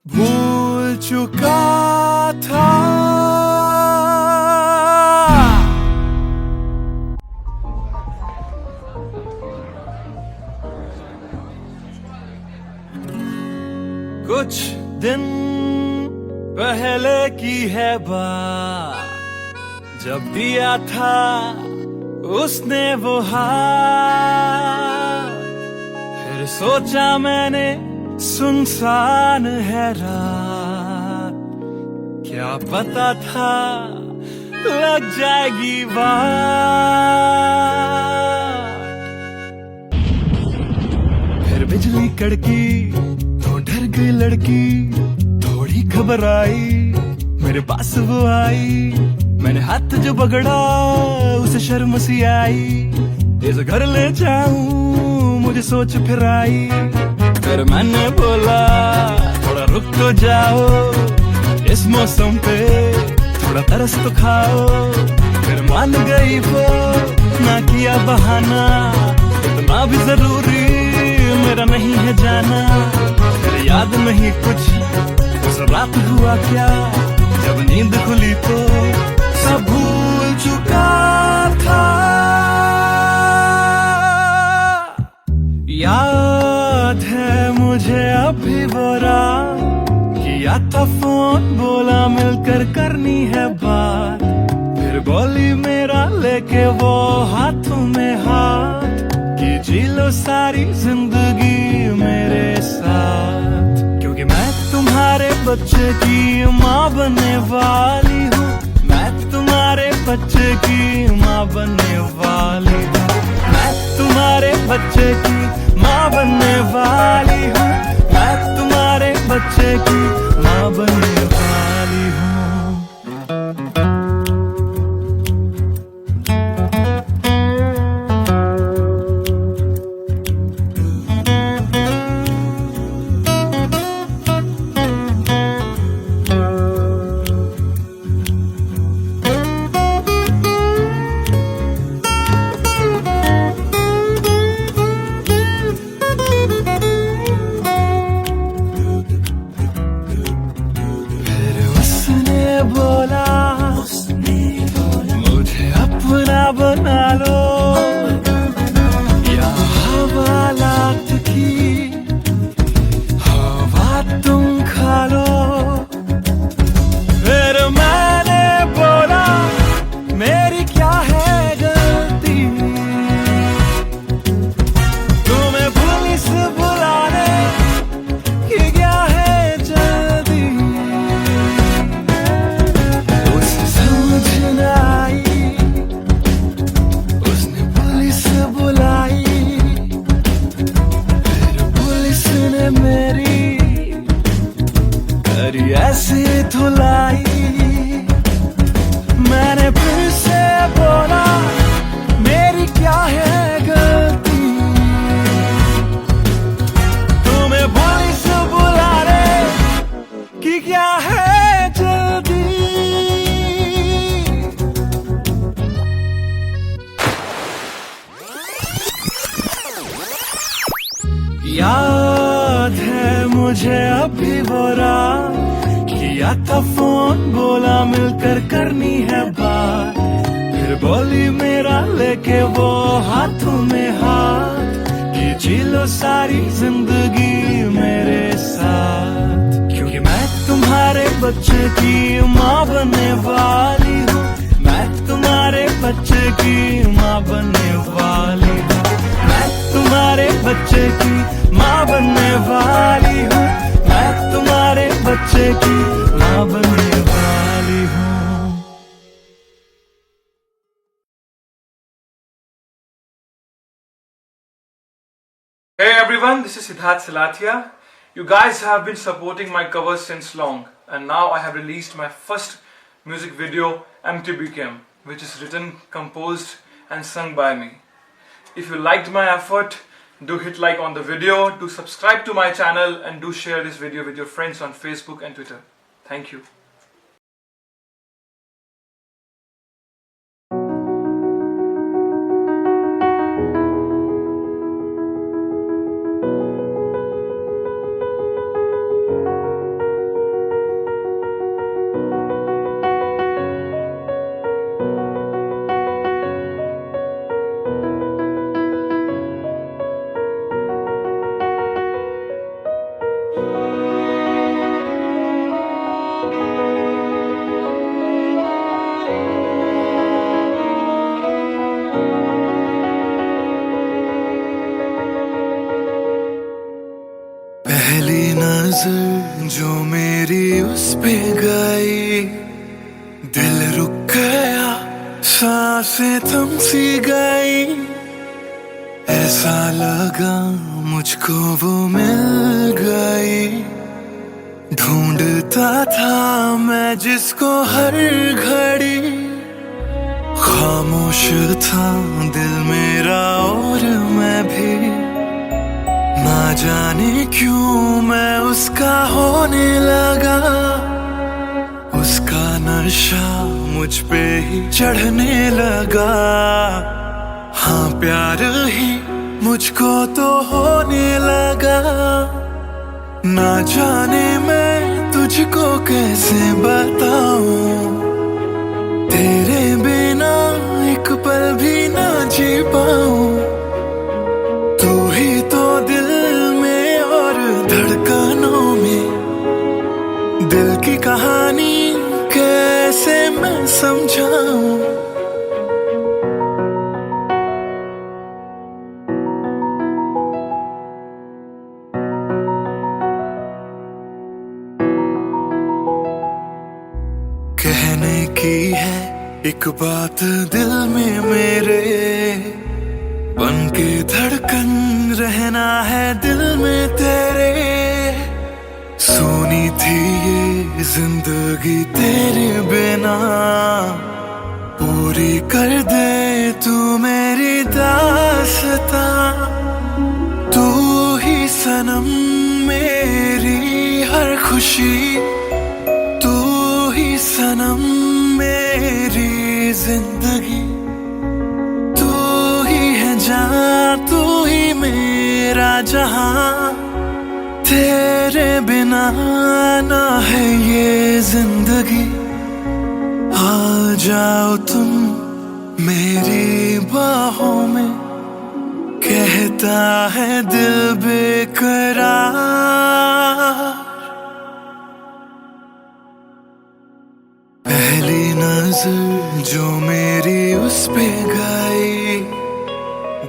भूल चुका था। कुछ दिन पहले की है बात, जब दिया था उसने वो हाथ। फिर सोचा मैंने सुनसान है रात, क्या पता था लग जाएगी बात। फिर बिजली कड़की तो डर गई लड़की, थोड़ी घबराई मेरे पास वो आई। मैंने हाथ जो पकड़ा उसे शर्म सी आई, इस घर ले जाऊं मुझे सोच फिर आई। फिर मैंने बोला थोड़ा रुक तो जाओ, इस मौसम पे थोड़ा तरस तो खाओ। फिर मान गई वो, ना किया बहाना, इतना भी जरूरी मेरा नहीं है जाना। फिर याद नहीं कुछ उस रात हुआ क्या, जब नींद खुली तो सब भूल चुका था। याद है मुझे अभी वो रात, किया था फोन बोला मिलकर करनी है बात। फिर बोली मेरा लेके वो हाथों में हाथ, कि जी लो सारी जिंदगी मेरे साथ। क्योंकि मैं तुम्हारे बच्चे की माँ बनने वाली हूँ, मैं तुम्हारे बच्चे की माँ बनने वाली हूँ, मैं तुम्हारे बच्चे की माँ बनने वाली हूँ, मैं तुम्हारे बच्चे की माँ बनने वाली हूँ। मुझे अपना बना लो, या हवालात की हवा तुम खा लो। फिर मैंने बोला मेरी क्या है गलती, तुम्हें पुलिस बुलाने की क्या है जल्दी। उसे समझ न आई, उसने पुलिस बुलाई, फिर पुलिस ने मेरी करी ऐसी धुलाई। मैंने फिर से बोला मेरी क्या है गलती, तुम्हें पुलिस बुलाने की क्या है जल्दी। याद है मुझे अभी वो रात, किया था फोन बोला मिलकर करनी है बात। फिर बोली मेरा लेके वो हाथों में हाथ, कि जी लो सारी जिंदगी मेरे साथ। क्योंकि मैं तुम्हारे बच्चे की माँ बनने वाली हूँ, मैं तुम्हारे बच्चे की माँ बनने वाली हूँ, मैं तुम्हारे बच्चे की माँ बनने वाली हूँ, मैं तुम्हारे बच्चे की माँ बनने वाली हूँ। Hey everyone, this is Siddharth Salatia. You guys have been supporting my covers since long, and now I have released my first music video, MTB Kim, which is written, composed and sung by me. If you liked my effort, do hit like on the video, do subscribe to my channel, and do share this video with your friends on Facebook and Twitter. Thank you. जो मेरी उस पे गई, दिल रुक गया, सांसें थम सी गई। ऐसा लगा मुझको वो मिल गई। ढूंढता था मैं जिसको हर घड़ी, खामोश था दिल मेरा और मैं भी। ना जाने क्यों मैं उसका होने लगा, उसका नशा मुझ पे ही चढ़ने लगा। हाँ प्यार ही मुझको तो होने लगा। ना जाने मैं तुझको कैसे बताऊं, तेरे बिना एक पल भी ना जी पाऊं। तू ही तो दिल में और धड़कनों में, दिल की कहानी कैसे मैं समझाऊं। कहने की है एक बात दिल में मेरे, बन के धड़कन रहना है दिल में तेरे। सुनी थी ये जिंदगी तेरे बिना, पूरी कर दे तू मेरी दास्तां। तू ही सनम मेरी हर खुशी, तू ही सनम मेरी जिंदगी। तू ही है जान, तू ही मेरा जहां। तेरे बिना ना है ये जिंदगी। आ जाओ तुम मेरी बाहों में, कहता है दिल बेकरार। पहली नजर जो मेरी उस पे गई,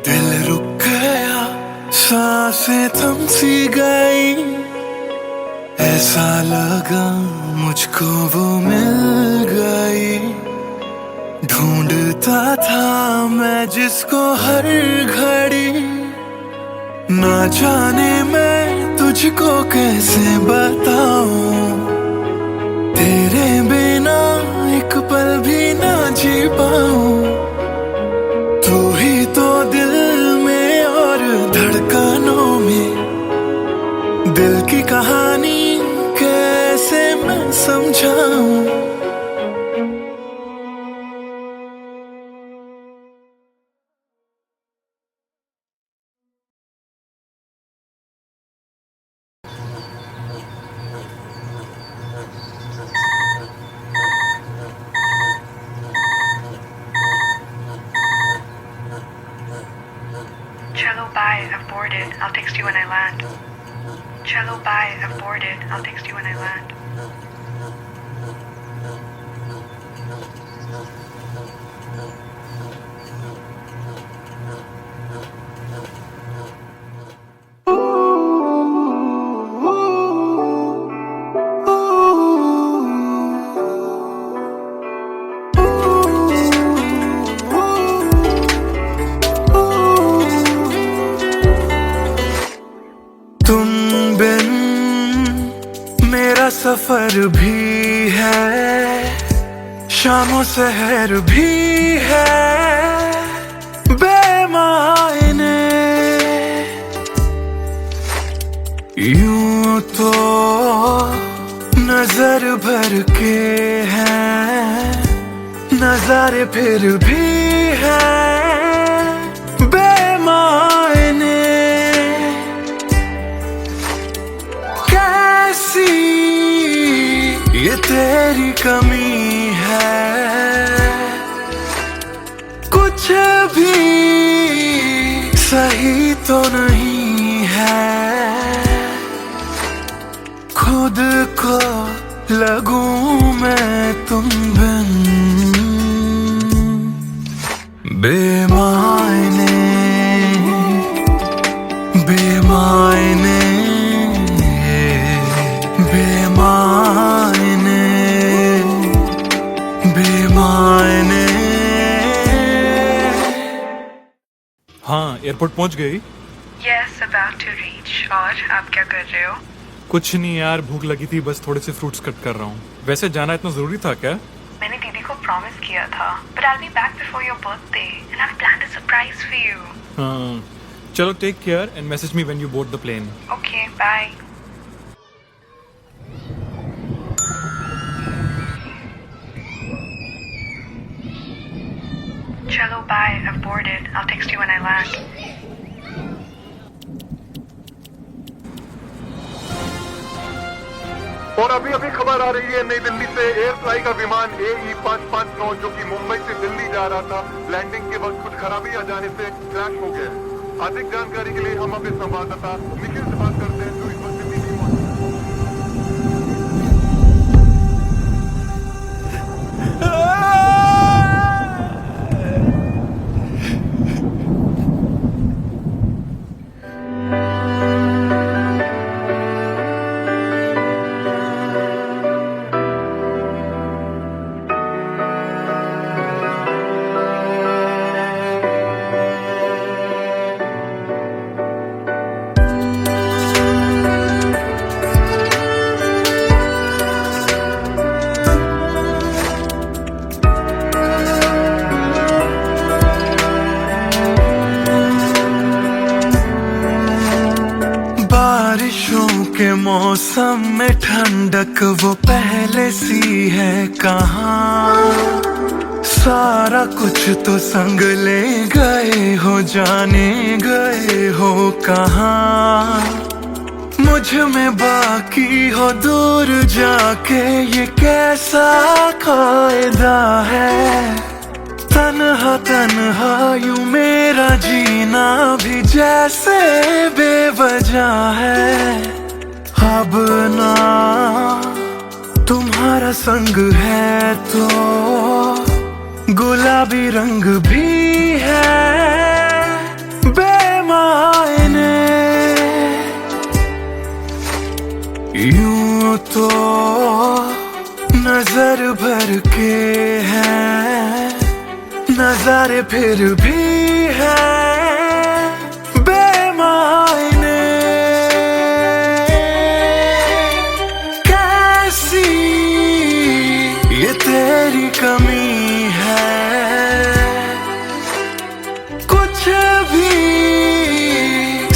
दिल रुक गया, सांसें थम सी गई। ऐसा लगा मुझको वो मिल गई। ढूंढता था मैं जिसको हर घड़ी, ना जाने मैं तुझको कैसे बताऊं। तेरे बिना एक पल भी ना जी पाऊं। तू ही तो दिल में और धड़कनों में, दिल की कहानी कैसे मैं समझाऊं। Cello, bye, I've boarded. I'll text you when I land. Cello, bye, I've boarded. I'll text you when I land. तुम बिन मेरा सफर भी है, शामों सहर भी है बेमायने। यूं तो नजर भर के हैं, नजारे फिर भी है बेमायने। कैसी ये तेरी कमी है, कुछ भी सही तो नहीं है। खुद को लगूं मैं तुम बिन बेमायने, बेमायने, बेमायने बेमायने। हाँ, एयरपोर्ट पहुंच गई? Yes, about to reach. और आप क्या कर रहे हो? कुछ नहीं यार, भूख लगी थी, बस थोड़े से फ्रूट्स कट कर रहा हूँ। वैसे जाना इतना जरूरी था क्या? मैंने दीदी को प्रॉमिस किया था, but I'll be back before your birthday, and I've planned a surprise for you. हाँ, चलो take care and message me when you board the plane. Okay, bye. Chalo, bye. I've boarded. I'll text you when I land. और अभी अभी खबर आ रही है नई दिल्ली से एयर फ्लाई का विमान AE 559 जो कि मुंबई से दिल्ली जा रहा था, लैंडिंग के वक्त कुछ खराबी आ जाने से क्रैश हो गया। अधिक जानकारी के लिए हम अपने संवाददाता निखिल से बात करते हैं जो इस वक्त दिल्ली में मौजूद के मौसम में ठंडक वो पहले सी है कहाँ। सारा कुछ तो संग ले गए हो, जाने गए हो कहाँ। मुझ में बाकी हो दूर जाके, ये कैसा कायदा है। तन्हा तन्हा यूं मेरा जीना भी जैसे बेवजह है। अब ना तुम्हारा संग है तो गुलाबी रंग भी है बेमायने। यूं तो नजर भर के हैं नजारे, फिर भी है बेमायने। कैसी ये तेरी कमी है, कुछ भी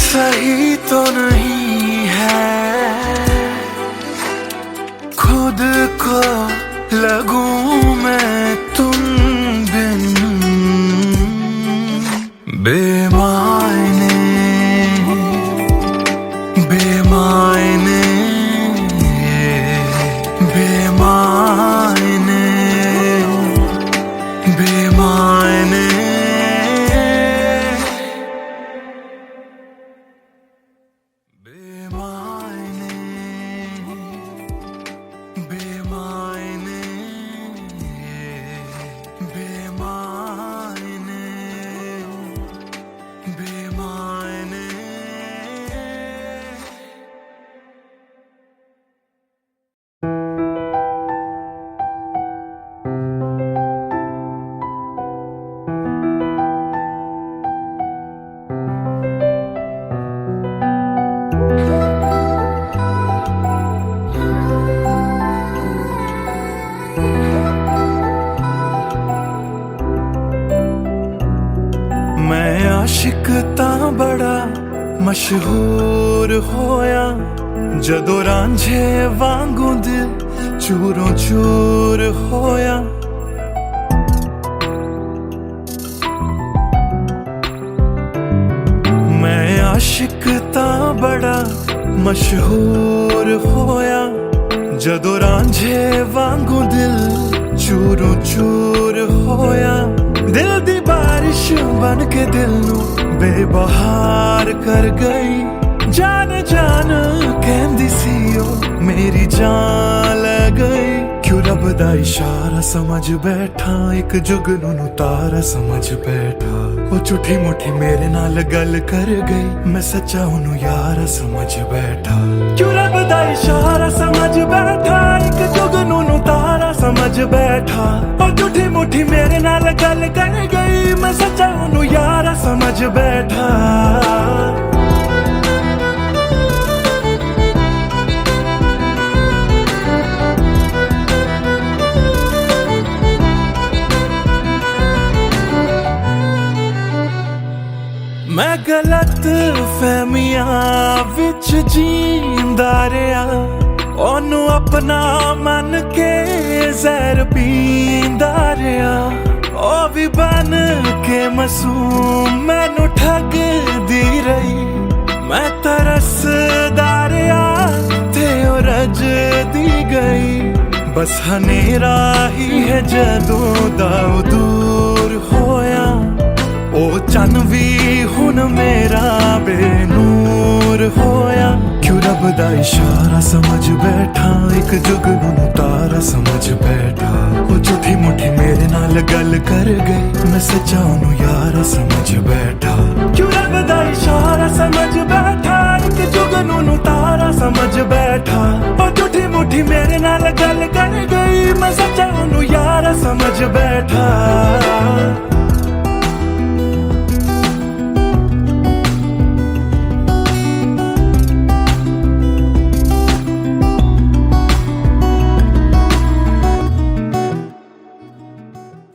सही तो नहीं है। खुद को लगूं मैं तुम बिन बेमायने बेमायने बेमायने बेमायने। बेमायने बेमायने बेमायने बेमायने। मैं आशिक तां बड़ा मशहूर होया, जदों रांझे वांगू दिल चूरों चूर होया। मैं आशिक तां बड़ा मशहूर होया, जदों रांझे वांगू दिल चूरों चूर होया। दिल दी बारिश बन के दिल नू बेबहार कर गई। जान जान कहंदी सी ओ मेरी जान ले गई। क्यों रब दा इशारा समझ बैठा, एक जुगनू तारा समझ बैठा। वो झूठी मुठी मेरे नाल गल कर गई, मैं सच्चा ओनू यारा समझ बैठा। क्यों रब दा इशारा समझ बैठा, एक जुगनू नु तारा समझ बैठा। ओ झूठी मुठी मेरे नाल गल कर गई, मैं सच्चा ओनू यारा समझ बैठा। मैं गलत फहमियां विच जींदा रहा, ओनू अपना मन के जहर पींदा रहा। ओ भी बन के मासूम मैनू ठगदी रही, मैं तरसदा रहा ते ओ रजदी गई। बस हनेरा ही है जदों दा दूर होया, ओ चन भी हुन मेरा बेनूर होया। क्यों रब दा इशारा समझ बैठा, एक जुगनू तारा समझ बैठा। ओ झूठी मुठी मेरे नाल गल कर गई, मैं सच्चा ओनू यारा समझ बैठा। क्यों रब दा इशारा समझ बैठा, एक जुगनू तारा समझ बैठा। ओ झूठी मुठी मेरे नाल गल कर गई, मैं सच्चा ओनू यारा समझ बैठा।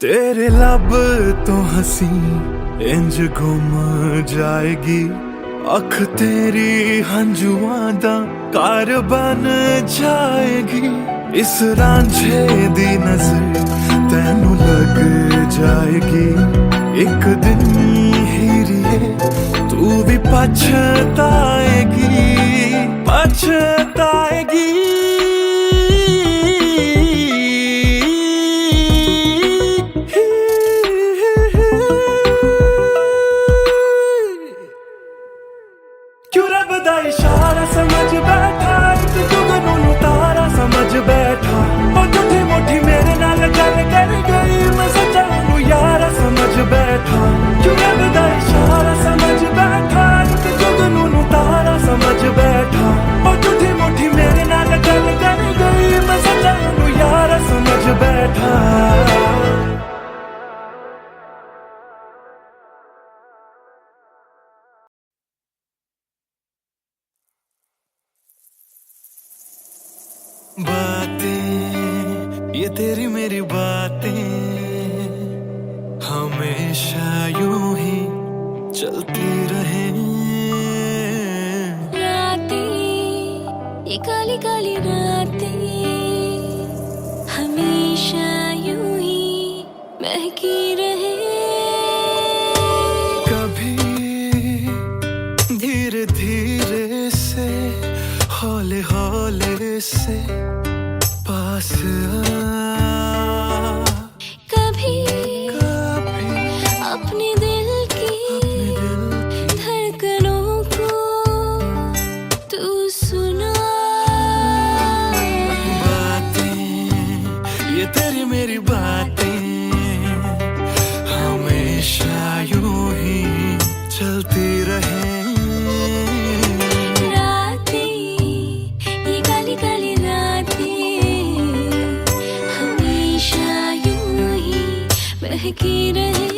तेरे लब तो हंसी इंज गुम जाएगी, अख तेरी हंजुआं दा घर बन जाएगी। इस रांझे दी नजर तैनू लग जाएगी, एक दिन हीरिए तू भी पछताएगी, पछताएगी। इशारा समझ बैठा, एक जुगनू तारा समझ बैठा। ओ झूठी मुठी मेरे नाल गल कर गई, मैं सच्चा ओनू यारा समझ बैठा। क्यों रब दा इशारा समझ बैठा, एक जुगनू तारा समझ बैठा। ओ झूठी मुठी मेरे नाल गल कर गई, मैं सच्चा ओनू यारा समझ बैठा। बातें ये तेरी मेरी बातें हमेशा यूं ही चलती रहे। रातें ये काली काली रातें हमेशा यूं ही महकी रहे। कभी धीरे धीरे से हौले हौले से पास आ, कभी अपने दिल की धड़कनों को तू सुना। बातें ये तेरी मेरी बातें हमेशा यूं ही चलती रहे। महकी रहे।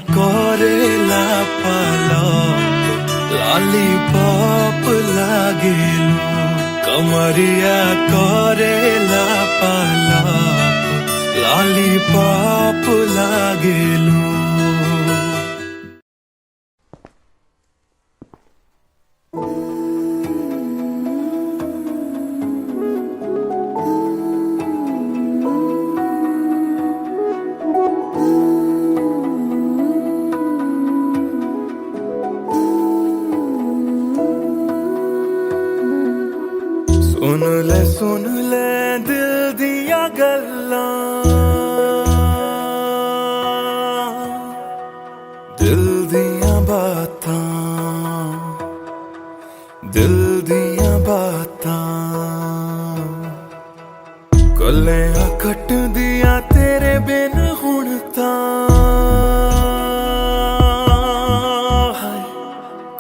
करेला पालक लॉलीपॉप लागेलू कमरिया करेला पालक लॉलीपॉप लागेलू सुन ले दिल दिया गल्लां दिल दिया बातां दिल दिया बातां गल्लां कट दिया तेरे बिन हुण तां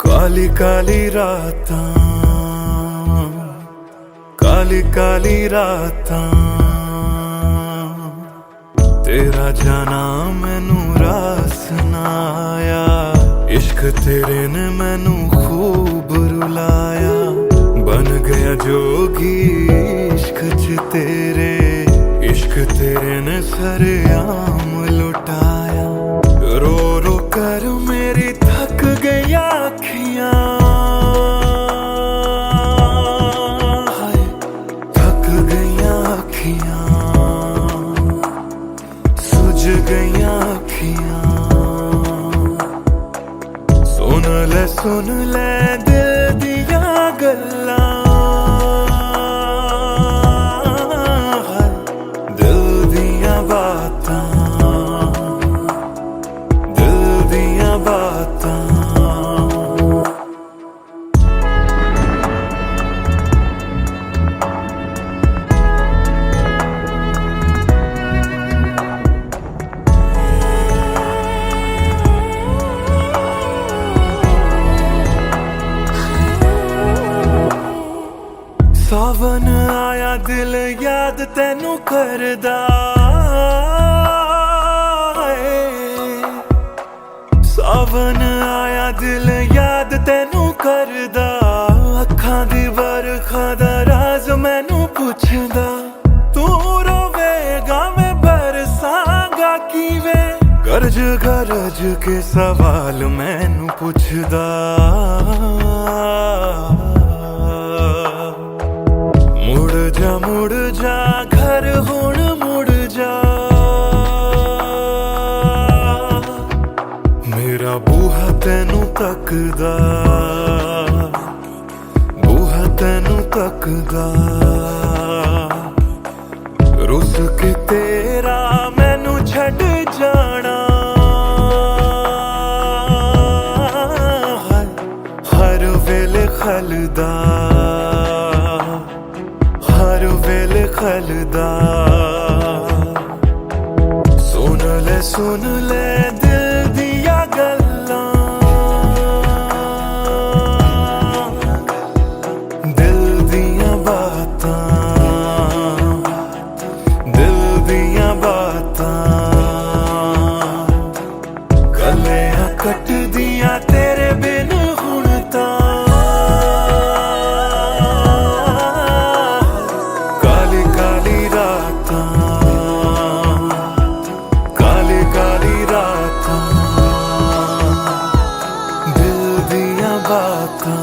काली काली रातां काली काली रातां तेरा जाना मैनू रास ना आया इश्क तेरे ने मैनू खूब रुलाया बन गया जोगी इश्क च तेरे इश्क तेरे ने सरेआम लुटाया रो रो कर मेरी थक गई अखियां सुझ गईयां अखियां सुन ले दिल दिया गल्लां दिल दिया बातां दिल दिया बातां सावन आया दिल याद तैनू करदा सावन आया दिल याद तैनू करदा अखां दी बरखा दा राज मैनू पुछदा तू रोवेगा मैं बरसांगा किवें गरज गरज के सवाल मैनू पुछदा मुड़ जा घर हुण मुड़ जा मेरा बूहा तैनू तकदा बूहा तैनू तकदा रुस के तेरा मैनू छड़ जाना हर वेले खलदा हर वेले खलदा सुन ले दिल दिया गल्लां दिल दिया बातां दिल दिया बातां गल्लां कट दिया तेरे बिन हुण तां काली काली रातां काली काली रातां दिल दिया बातां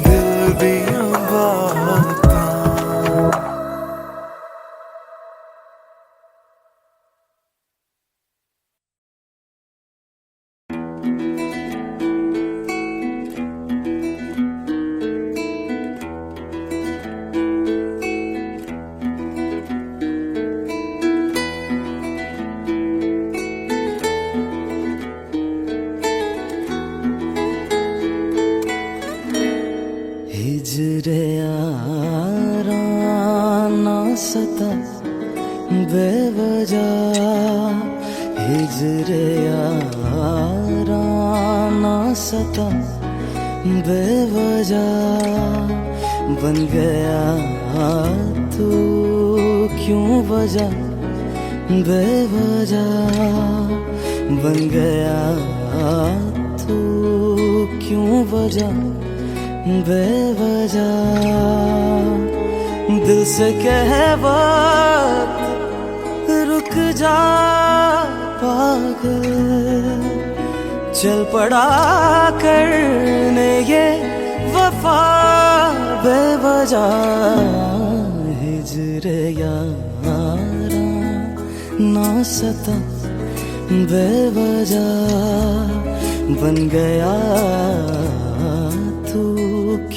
दिल दिया बातां हिजरे यारा ना सता बेवजह हिजरे यारा ना सता बेवजह बन गया तू क्यों वजह बेवजह बन गया तू क्यों वजह बेवजह दिल से कह वक्त रुक जा पागल चल पड़ा करने ये वफा बेवजह हिजर यारा ना सता बेवजह बन गया तू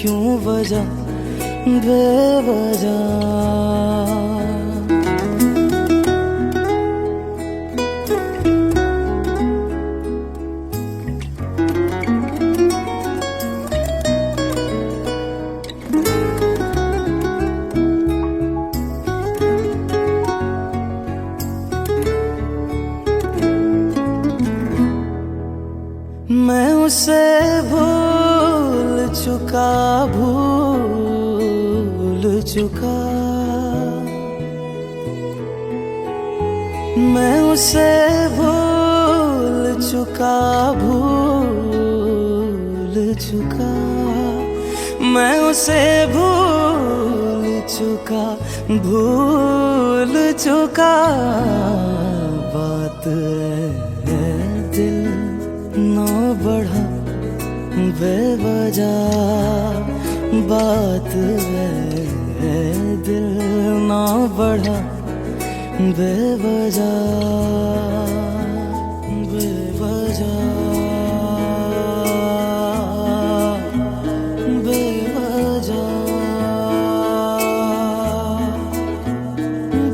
क्यों वजह बेवजह मैं उसे भूल चुका मैं उसे भूल चुका मैं उसे भूल चुका बात है दिल ना बढ़ा बेवजह बात है दिल ना बढ़ा बेवजह बेवजह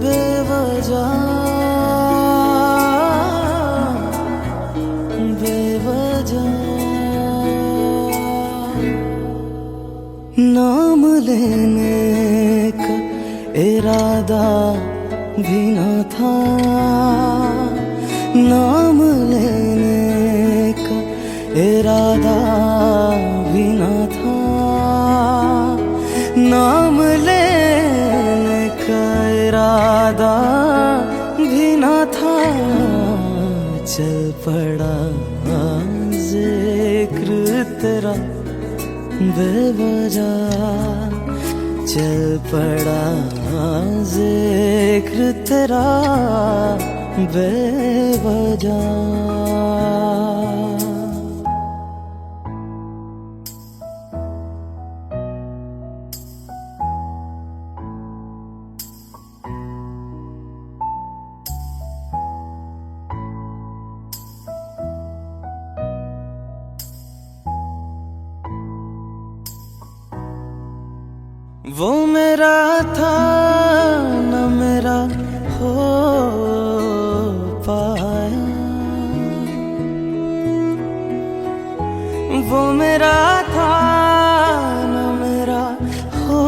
बेवजह बेवजह नाम लेने का इरादा भी न था नाम लेने का इरादा भी न था नाम लेने का इरादा भी न था चल पड़ा जिक्र तेरा बेवजह चल पड़ा जिक्र तेरा बेवजह वो मेरा था न मेरा हो पाया वो मेरा था न मेरा हो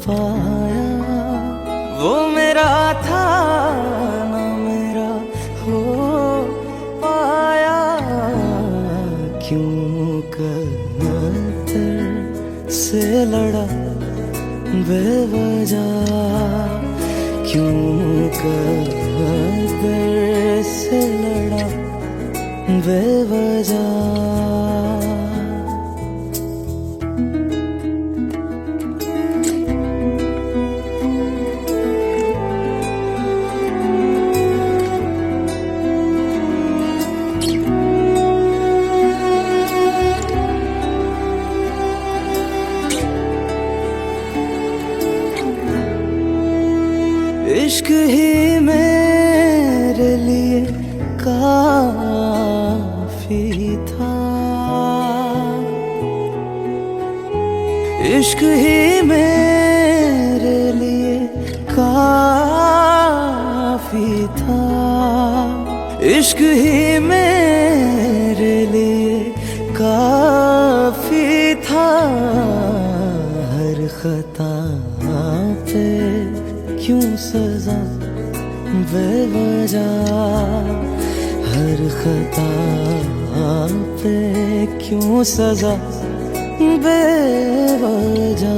पाया वो मेरा था न मेरा हो पाया क्यों से लड़ा बेवजह क्यों कदर से लड़ा बेवजह इश्क ही मेरे लिए काफी था इश्क ही मेरे लिए काफी था इश्क ही मेरे लिए काफी था हर खता पे क्यों सजा बेवजह हर खता पे क्यों सजा बेवजह।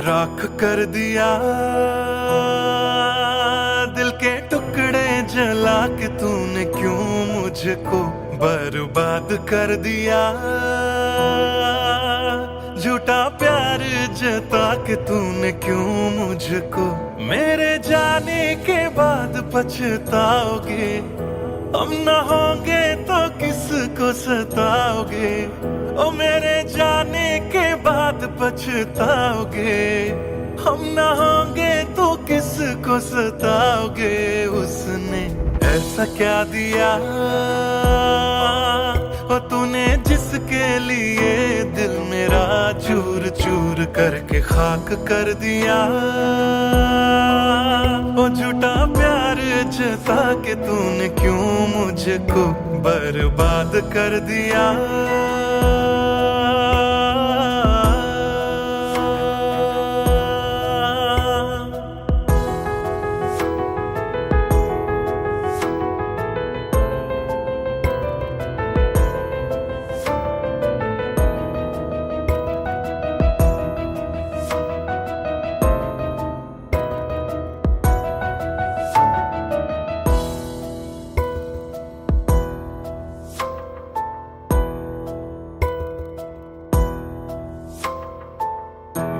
राख कर दिया, दिल के टुकड़े जला के तूने क्यों मुझको बर्बाद कर दिया। झूठा प्यार जता के तूने क्यों मुझको, मेरे जाने के बाद पछताओगे। हम न होंगे तो किसको सताओगे, ओ मेरे जाने के बाद पछताओगे। हम न होंगे तो किसको सताओगे। उसने ऐसा क्या दिया ओ तूने, जिसके लिए दिल मेरा चूर चूर करके खाक कर दिया। ओ झूठा प्यार जता के तूने क्यों मुझको बर्बाद कर दिया।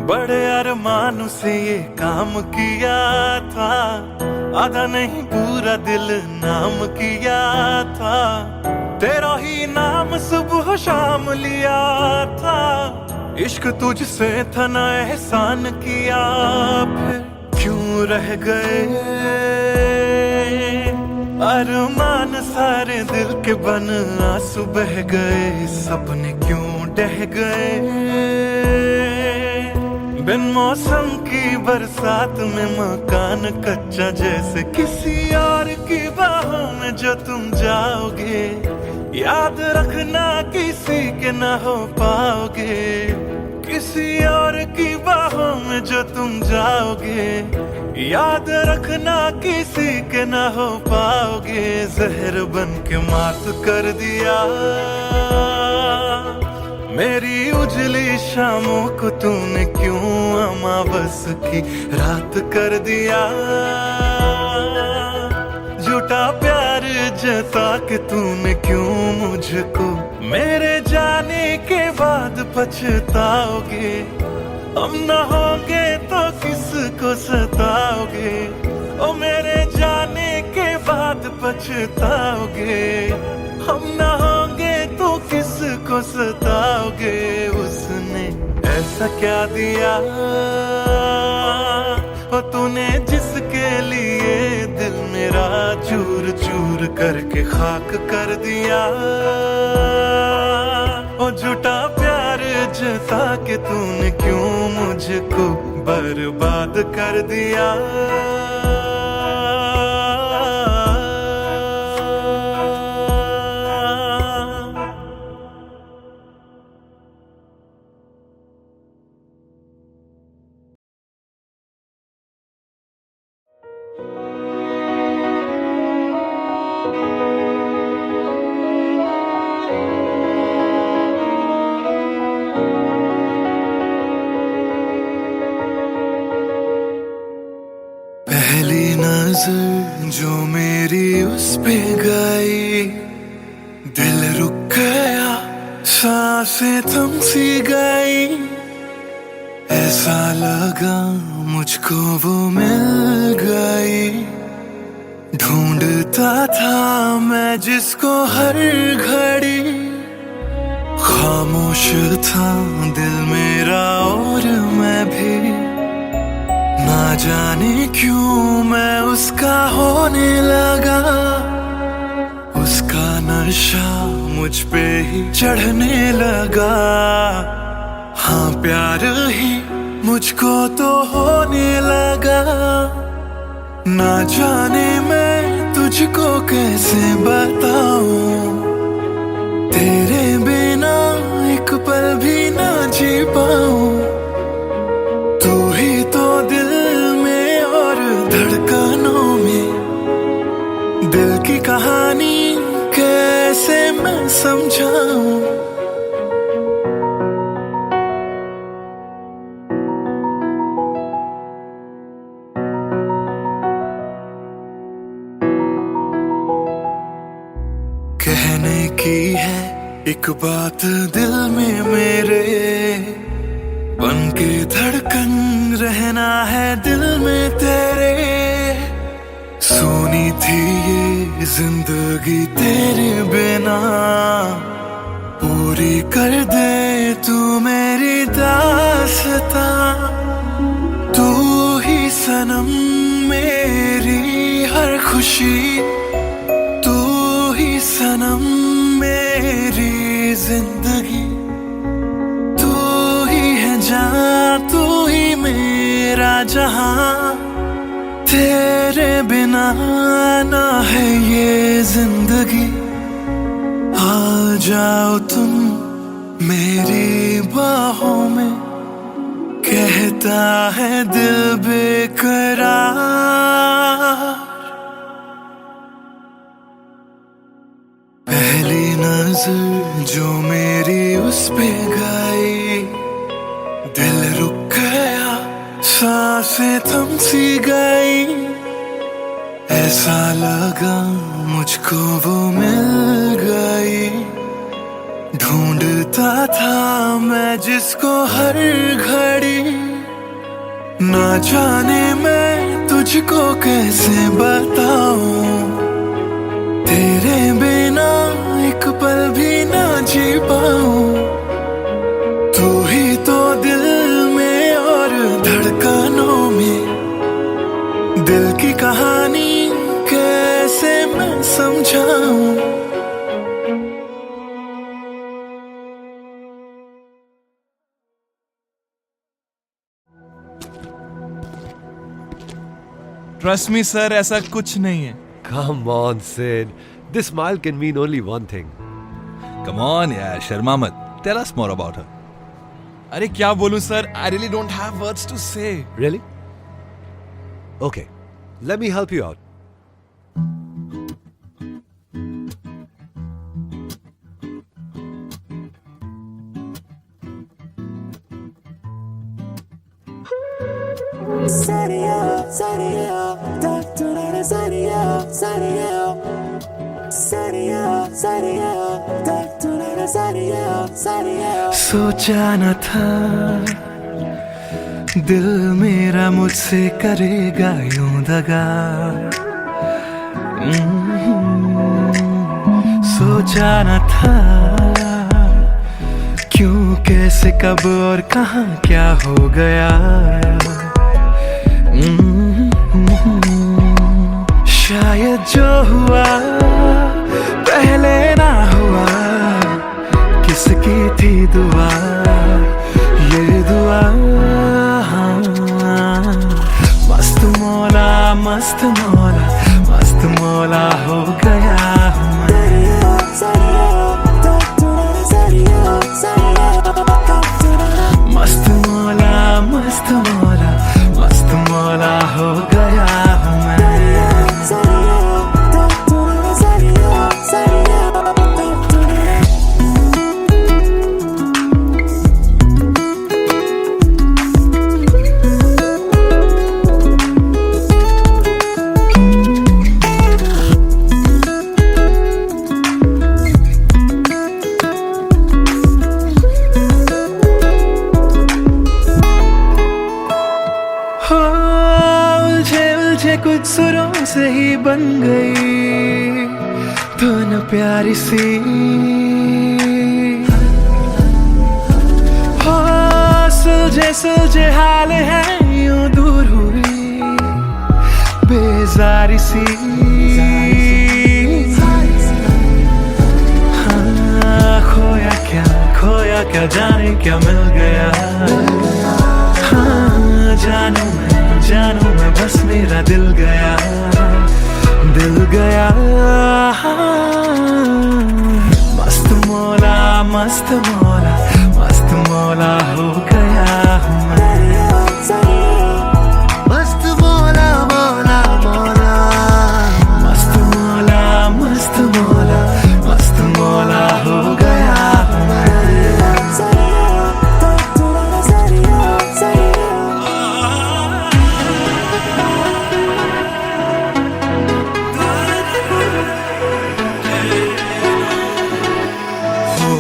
बड़े अरमानों से ये काम किया था, आधा नहीं पूरा दिल नाम किया था। तेरा ही नाम सुबह शाम लिया था, इश्क तुझसे था ना एहसान किया। फिर क्यों रह गए अरमान सारे दिल के बन, आंसू बह गए सपने क्यों ढह गए। बिन मौसम की बरसात में मकान कच्चा, जैसे किसी और की बाहों में जो तुम जाओगे। याद रखना किसी के ना हो पाओगे, किसी और की बाहों में जो तुम जाओगे। याद रखना किसी के ना हो पाओगे। जहर बन के मात कर दिया मेरी उजली शामों को तूने क्यों अमावस की रात कर दिया। झूठा प्यार जता के तूने क्यों मुझको, मेरे जाने के बाद पछताओगे। हम न होंगे तो किसको सताओगे, ओ मेरे जाने के बाद पछताओगे। हम न होंगे तो किसको सताओगे। उसने ऐसा क्या दिया ओ तूने, जिसके लिए दिल मेरा चूर चूर करके खाक कर दिया। ओ झूठा प्यार जता के तूने क्यों मुझको बर्बाद कर दिया। पहली नजर जो मेरी उस पे गई, दिल रुक गया सांसें थम सी गई। ऐसा लगा मुझको वो मिल गई, ढूंढता था मैं जिसको हर घड़ी। खामोश था दिल मेरा और मैं भी, ना जाने क्यों मैं उसका होने लगा। उसका नशा मुझ पे ही चढ़ने लगा। हाँ प्यार ही मुझको तो होने लगा। ना जाने मैं तुझको कैसे बताऊं, तेरे बिना एक पल भी ना जी पाऊं। तू ही तो दिल में और धड़कनों में, दिल की कहानी कैसे मैं समझाऊं। एक बात दिल में मेरे बन के धड़कन रहना है दिल में तेरे। सोनी थी ये जिंदगी तेरे बिना, पूरी कर दे तू मेरी दास्तां। तू ही सनम मेरी हर खुशी, तू ही सनम मेरी जिंदगी। तू ही है जान, तू ही मेरा जहां, तेरे बिना ना है ये जिंदगी। आ जाओ तुम मेरी बाहों में, कहता है दिल बेकरार। पहली नजर जो मेरी उस पे गई, दिल रुक गया, सांसें थम सी गई। ऐसा लगा मुझको वो मिल गई, ढूंढता था मैं जिसको हर घड़ी। ना जाने मैं तुझको कैसे बताऊं, तेरे बिना एक पल भी ना जी पाऊं। तू ही तो दिल में और धड़कनों में, दिल की कहानी कैसे मैं समझाऊं। ट्रस्ट मी सर, ऐसा कुछ नहीं है। Come on, Sid. This smile can mean only one thing. Come on यार, शर्मा मत। Tell us more about her. अरे क्या बोलूं sir, I really don't have words to say. Really? Okay, let me help you out. सोचा न था दिल मेरा मुझसे करेगा यूं दगा। सोचा न था क्यों, कैसे, कब और कहां क्या हो गया। शायद जो हुआ पहले ना हुआ, किसकी थी दुआ, ये दुआ। मस्त मौला, मस्त मौला, मस्त मौला हो गया हूँ मैं। मस्त मौला, मस्त मौला, मस्त मौला हो गया हूँ मैं। कुछ सुरों से ही बन गई धुन प्यारी सी, हो सुलझे सुलझे हाल है यूं दूर हुई बेजारी सी। हाँ, खोया क्या जाने क्या मिल गया। हाँ, जानू मैं बस मेरा दिल गया। मस्त मौला, मस्त मौला, मस्त मौला हो गया हूँ मैं। मस्त मौला, मौला मौला, मस्त मौला, मस्त मौला, मस्त मौला हो गया हूँ मैं। हो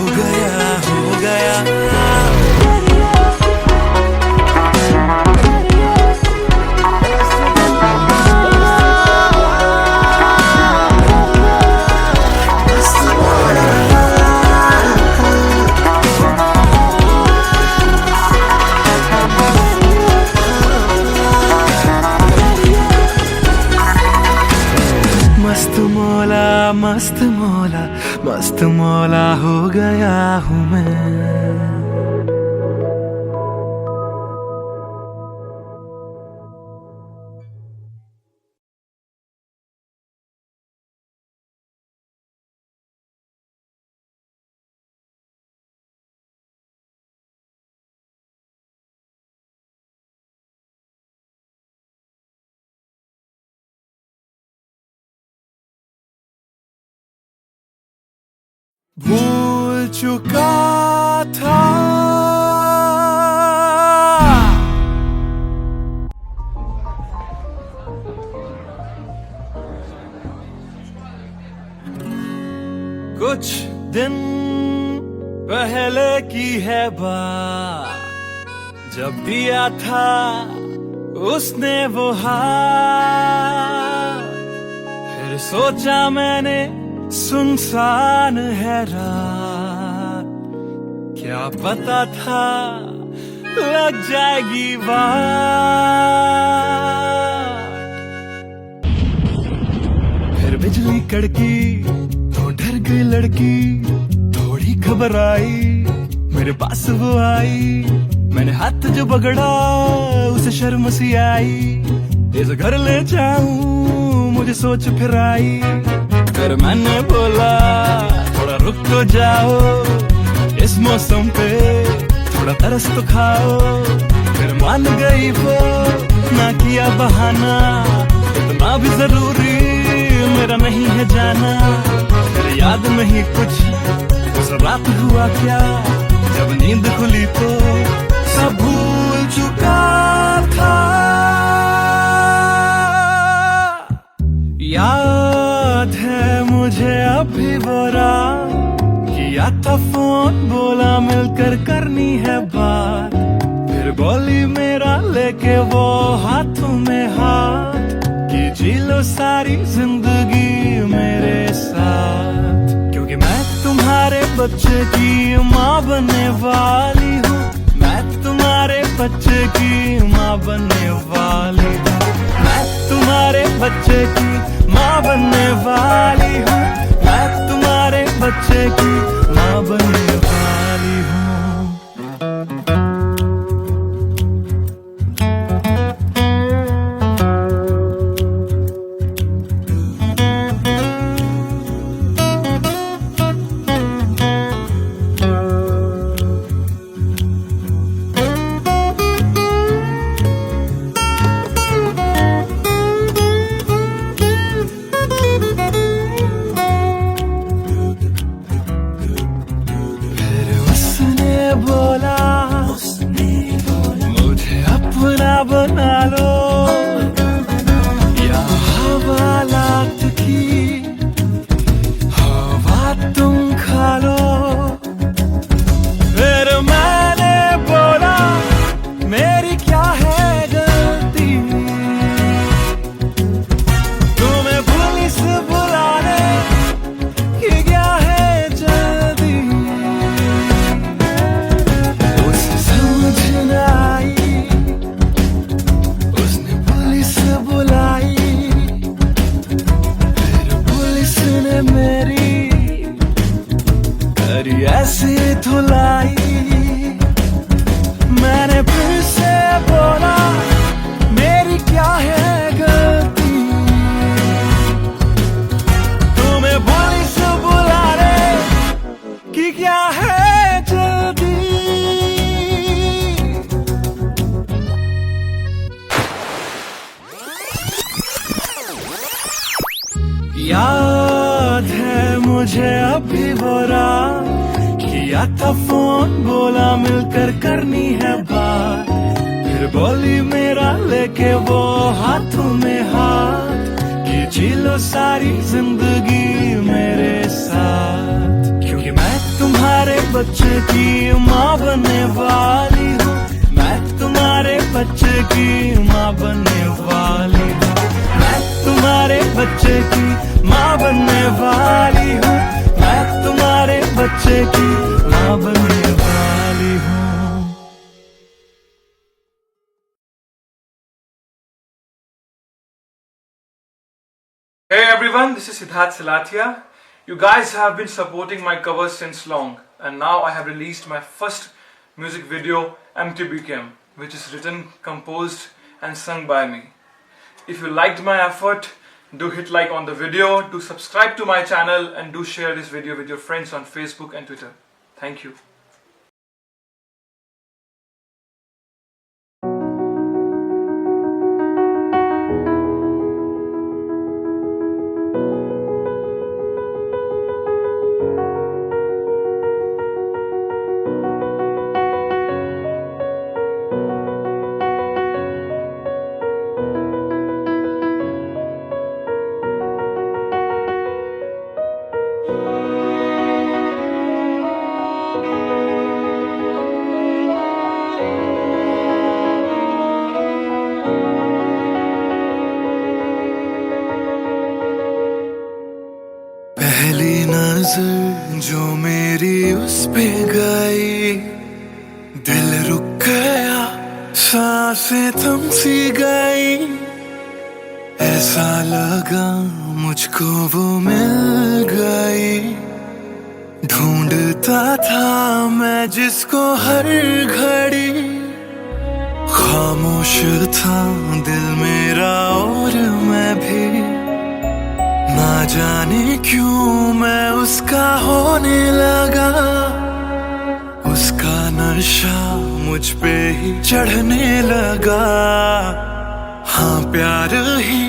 भूल चुका था। कुछ दिन पहले की है बात, जब दिया था उसने वो हाथ। फिर सोचा मैंने सुनसान है रात, क्या पता था लग जाएगी बात। फिर बिजली कड़की तो डर गई लड़की, थोड़ी घबराई मेरे पास वो आई। मैंने हाथ जो पकड़ा उसे शर्म सी आई। इस घर ले जाऊं मुझे सोच फिर आई। फिर मैंने बोला थोड़ा रुक तो जाओ, इस मौसम पे थोड़ा तरस तो खाओ। फिर मान गई वो, ना किया बहाना, इतना भी जरूरी मेरा नहीं है जाना। फिर याद नहीं कुछ उस रात हुआ क्या, जब नींद खुली तो सब भूल चुका था। याद है मुझे अभी वो रात, किया था फोन बोला मिलकर करनी है बात। फिर बोली मेरा लेके वो हाथों में हाथ, कि जी लो सारी जिंदगी मेरे साथ। क्योंकि मैं तुम्हारे बच्चे की माँ बनने वाली हूँ, मैं तुम्हारे बच्चे की माँ बनने वाली हूँ। मैं तुम्हारे बच्चे की माँ बनने वाली हूँ, मैं तुम्हारे बच्चे की माँ बनने वाली हूँ। मुझे अपना बना लो, या हवालात की हवा तुम खा लो। फिर मैंने बोला मेरी क्या है गलती, तुम्हें पुलिस बुलाने की क्या है जल्दी। उसे समझ न आई, उसने पुलिस बुलाई। फिर पुलिस ने मेरी करी ऐसी धुलाई। मैंने फिर से बोला मेरी क्या है गलती, तुम्हें पुलिस बुलाने की क्या है जल्दी। याद है मुझे अभी वो रात, किया था फोन बोला मिलकर करनी है बात। फिर बोली मेरा लेके वो हाथों में हाथ, कि जी लो सारी जिंदगी मेरे साथ। क्योंकि मैं तुम्हारे बच्चे की माँ बनने वाली हूँ, मैं तुम्हारे बच्चे की माँ बनने वाली हूँ। मैं तुम्हारे बच्चे की माँ बनने वाली हूँ, मैं तुम्हारे बच्चे की माँ बनने वाली हूँ। Hey everyone, this is Siddharth Salathia. You guys have been supporting my covers since long, and now I have released my first music video, MTBKM, which is written, composed and sung by me. If you liked my effort, do hit like on the video, do subscribe to my channel, and do share this video with your friends on Facebook and Twitter. Thank you. दिल रुक गया, सांसें थम सी गई, ऐसा लगा मुझको वो मिल गई। ढूंढता था मैं जिसको हर घड़ी, खामोश था दिल मेरा और मैं भी, ना जाने क्यों मैं उसका होने लगा। उसका नशा मुझ पे ही चढ़ने लगा, हाँ प्यार ही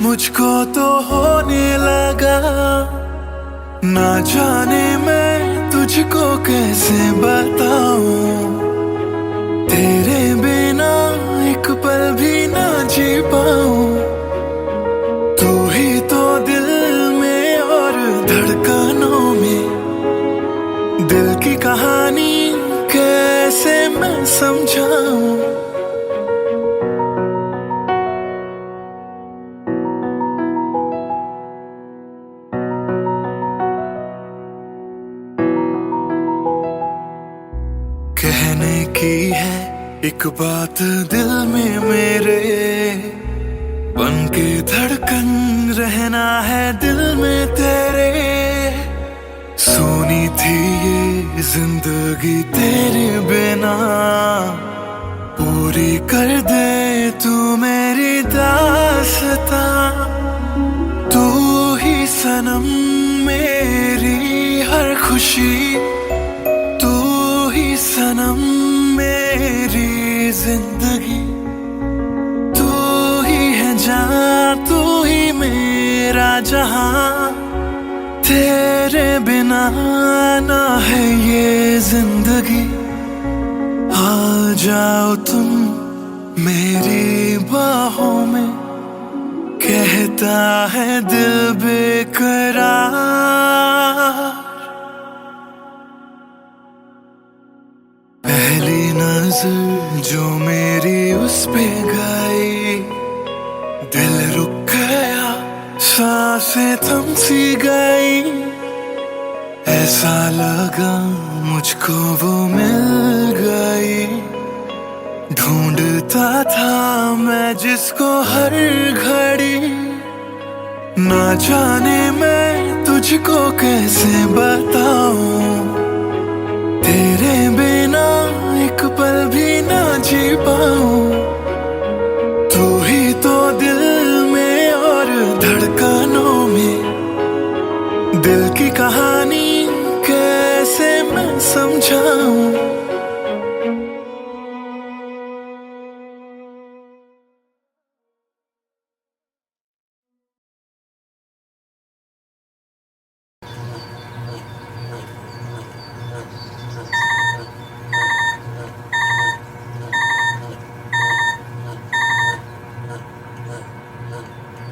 मुझको तो होने लगा। ना जाने मैं तुझको कैसे बताऊं, तेरे बिना एक पल भी ना जी पाऊं। तू ही तो दिल में और धड़कनों में, दिल की कहानी कैसे मैं समझाऊं। कहने की है एक बात दिल में मेरे, बन के धड़कन रहना है दिल में तेरे। सोनी थी ये जिंदगी तेरे बिना, पूरी कर दे तू मेरी दास्तां। तू ही सनम मेरी हर खुशी, तू ही सनम मेरी जिंदगी। तू ही है जान, तू ही मेरा जहां, तेरे बिना ना है ये जिंदगी। आ जाओ तुम मेरी बाहों में, कहता है दिल बेकरार। पहली नजर जो मेरी उस पे गई, दिल रुक गया, सांसें थम सी गई, ऐसा लगा मुझको वो मिल गई। ढूंढता था मैं जिसको हर घड़ी, ना जाने मैं तुझको कैसे बताऊं, तेरे बिना एक पल भी ना जी पाऊं। तू ही तो दिल में और धड़कनों में, दिल की कहानी कैसे मैं समझाऊं।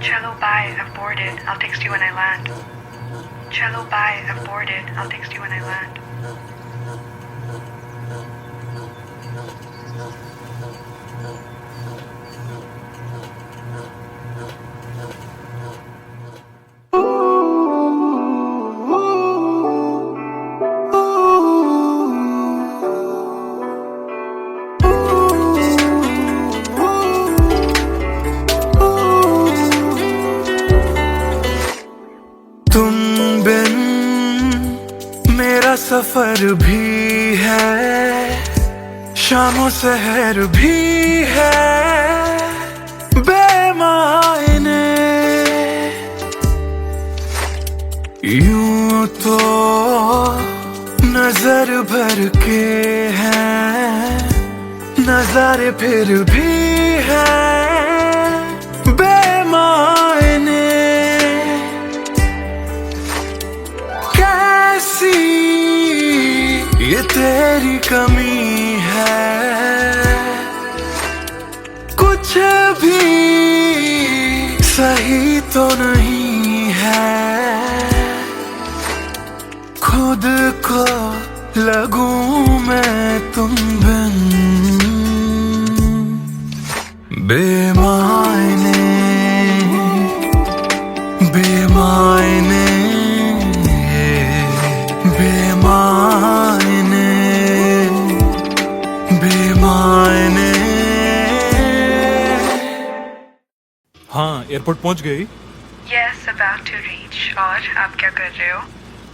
Cello, bye, I've boarded. I'll text you when I land. Cello, bye, I've boarded. I'll text you when I land. तुम बिन मेरा सफर भी है, शामों सहर भी है बेमायने। यूं तो नजर भर के हैं, नजारे फिर भी है बेमायने। कैसी ये तेरी कमी है, कुछ भी सही तो नहीं है। खुद को लगूं मैं तुम बिन बेमायने, बेमायने, बेमायने। एयरपोर्ट पहुंच गई? Yes, about to reach. और आप क्या कर रहे हो?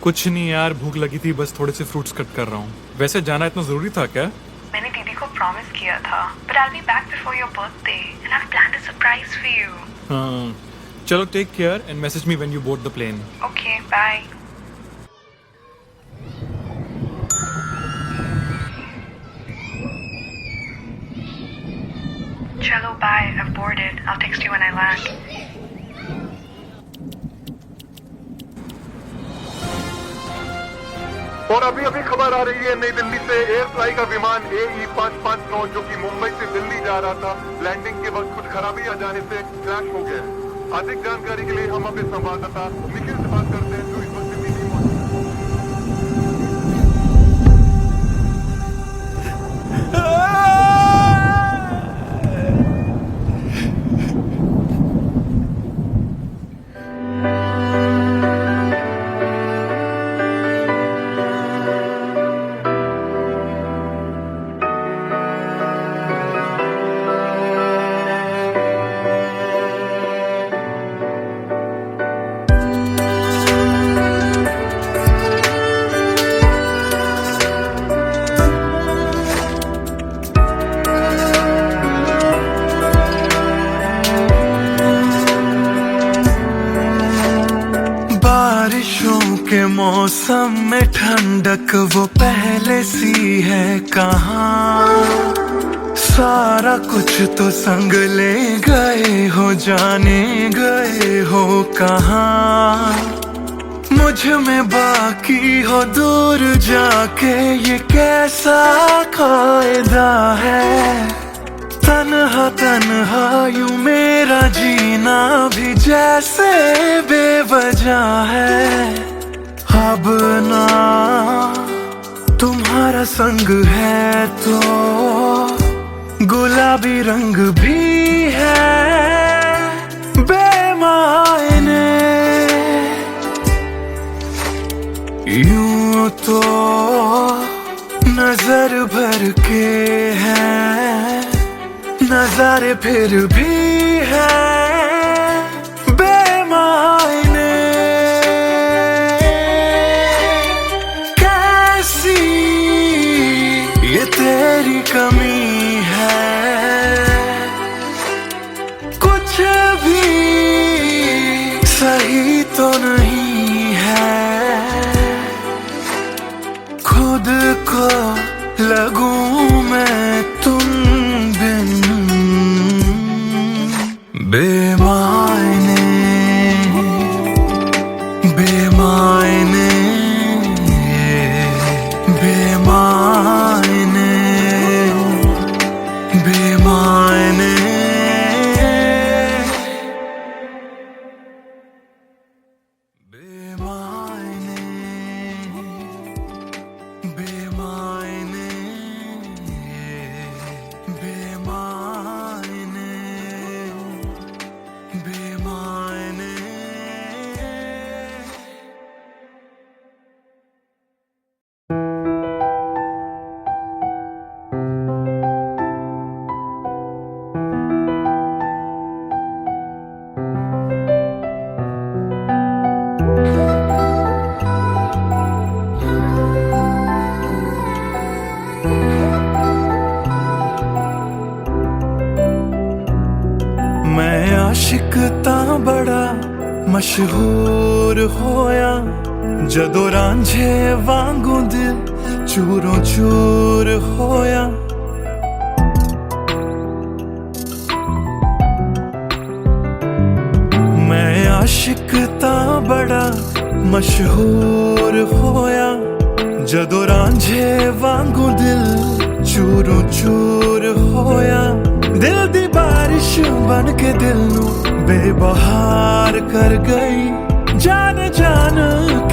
कुछ नहीं यार, भूख लगी थी, बस थोड़े से फ्रूट्स कट कर रहा हूँ। वैसे जाना इतना जरूरी था क्या? मैंने दीदी को प्रॉमिस किया था, but I'll be back before your birthday, and I've planned a surprise for you. हाँ, चलो take care and message me when you board the plane. Okay, bye. Chalo, bye. I've boarded. I'll text you when I land. और अभी अभी खबर आ रही है नई दिल्ली से एयर फ्लाई का विमान AE 559 जो कि मुंबई से दिल्ली जा रहा था, लैंडिंग के वक्त कुछ खराबी आ जाने से क्रैश हो गया। अधिक जानकारी के लिए हम अपने संवाददाता निखिल से बात करते हैं जो इस वक्त दिल्ली में मौजूद हैं। बारिशों के मौसम में ठंडक वो पहले सी है कहाँ, सारा कुछ तो संग ले गए हो, जाने गए हो कहाँ। मुझ में बाकी हो दूर जाके ये कैसा कायदा है, तन्हा तन्हा यूं मेरा जीना भी जैसे बेवजह है। अब ना तुम्हारा संग है तो गुलाबी रंग भी है बेमायने, यूं तो नजर भर के है, नजारे फिर भी है बेमायने। कैसी ये तेरी कमी है, कुछ भी सही तो नहीं है, खुद को लगूं मैं तुम बिन बेमायने, बेमायने, बेमायने, बेमायने। मैं आशिक तां बड़ा मशहूर होया, जदों रांझे वांगू दिल चूरों चूर होया। मैं आशिक तां बड़ा मशहूर होया, जदों रांझे वांगू दिल चूरों चूर होया। दिल दी बारिश बन के दिल नू बेबहार कर गई, जान जान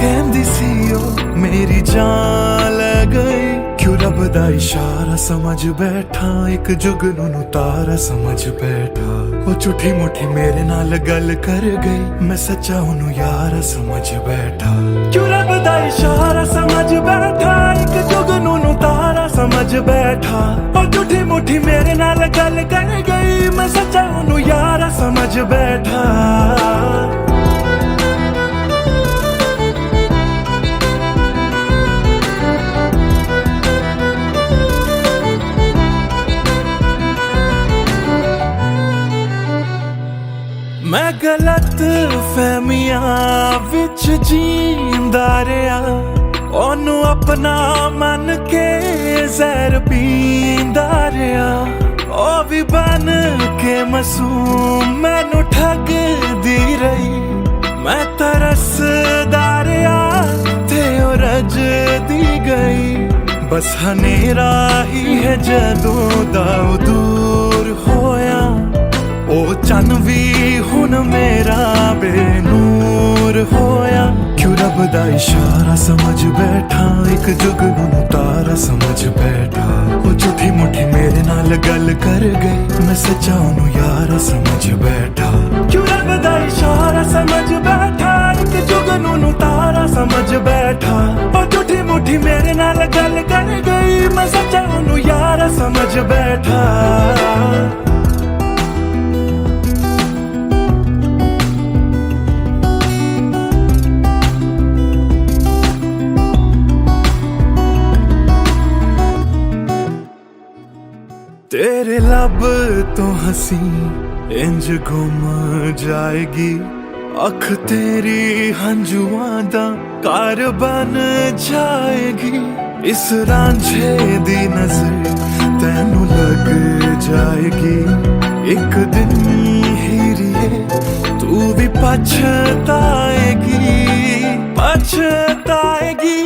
कहंदी सी ओ मेरी जान ले गई। क्यों रब दा इशारा समझ बैठा, एक जुगनू नू तारा समझ बैठा। वो झूठी मुठी मेरे नाल गल कर गई, मैं सच्चा ओनू यारा समझ बैठा। क्यों रब दा इशारा समझ बैठा, एक जुगनू नू तारा समझ समझ बैठा ओ झूठी मुठी मेरे नाल गल कर गई मैं सच्चा ओनू यारा समझ बैठा मैं गलत फहमियां विच जींदा रहा ओनू अपना मन के जहर पींदा रहा ओ भी बन के मासूम मैनू ठगदी रही मैं तरसदा रहा ते ओ रजदी गई बस हनेरा ही है जदों दा दूर होया ओ चन भी हुन मेरा बेनूर होया क्यों रब दा इशारा समझ बैठा एक जुगनू तारा समझ बैठा ओ झूठी मुठी मेरे नाल गल कर गई मैं सच्चा ओनू यारा समझ बैठा क्यों रब दा इशारा समझ बैठा एक जुगनू तारा समझ बैठा ओ झूठी मुठी मेरे नाल गल कर गई मैं सच्चा ओनू यारा समझ बैठा तेरे लब तो हंसी इंज गुम जाएगी अख तेरी हंजुआं दा घर बन जाएगी इस रांझे दी नजर तैनू लग जाएगी एक दिन हीरिए तू भी पछताएगी पछताएगी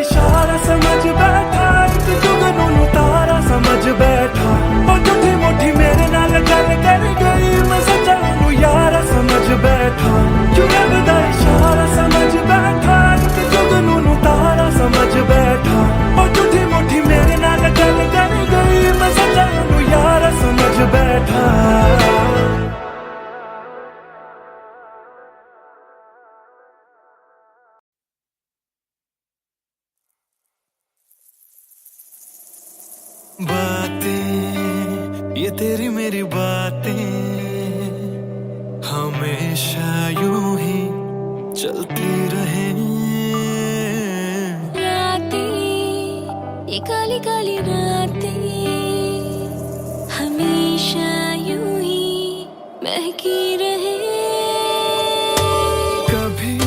इशारा समझ बैठा एक जुगनू तारा समझ बैठा ओ झूठी मुठी मेरे नाल गल कर गई मैं सच्चा ओनू यारा समझ बैठा क्यों रब दा इशारा समझ बैठा एक जुगनू तारा समझ बैठा ओ झूठी मुठी मेरे नाल गल कर गई मैं सच्चा ओनू यारा समझ बैठा बातें ये तेरी मेरी बातें हमेशा यूं ही चलती रहे रातें ये काली काली रातें हमेशा यूं ही महकी रहे कभी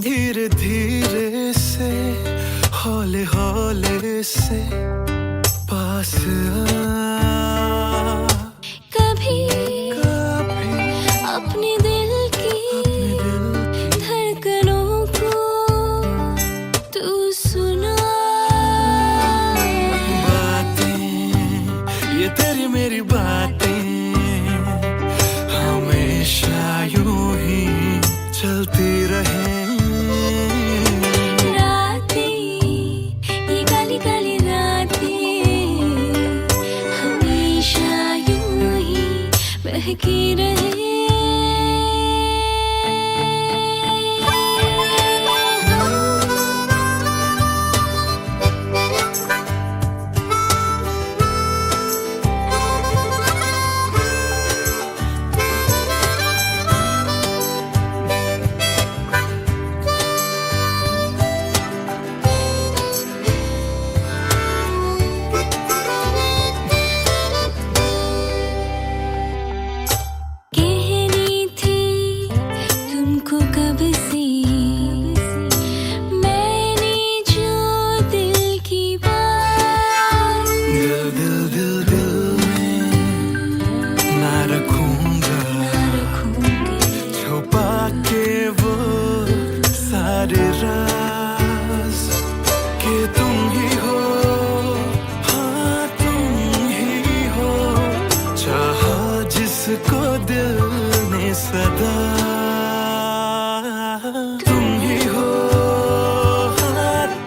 धीरे धीरे से हौले हौले से पास कभी अपने दिल की धड़कनों को तू सुना बातें ये तेरी मेरी बातें हमेशा यूं ही चलती रहे महकी रहे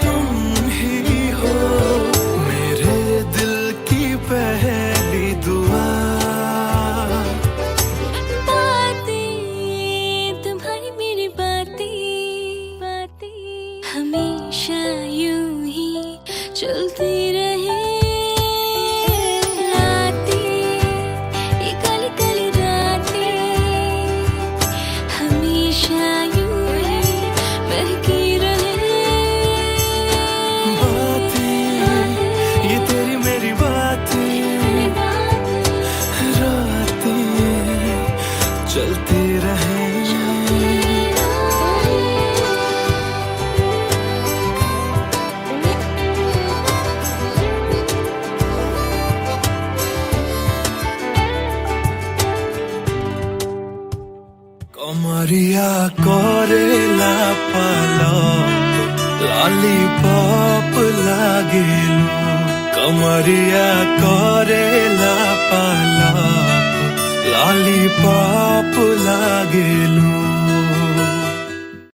तुम ही हो मेरे दिल की पहली चलते रहे कमरिया करेला पालप लॉलीपॉप लागेलू कमरिया करेला पालप लॉलीपॉप लागेलू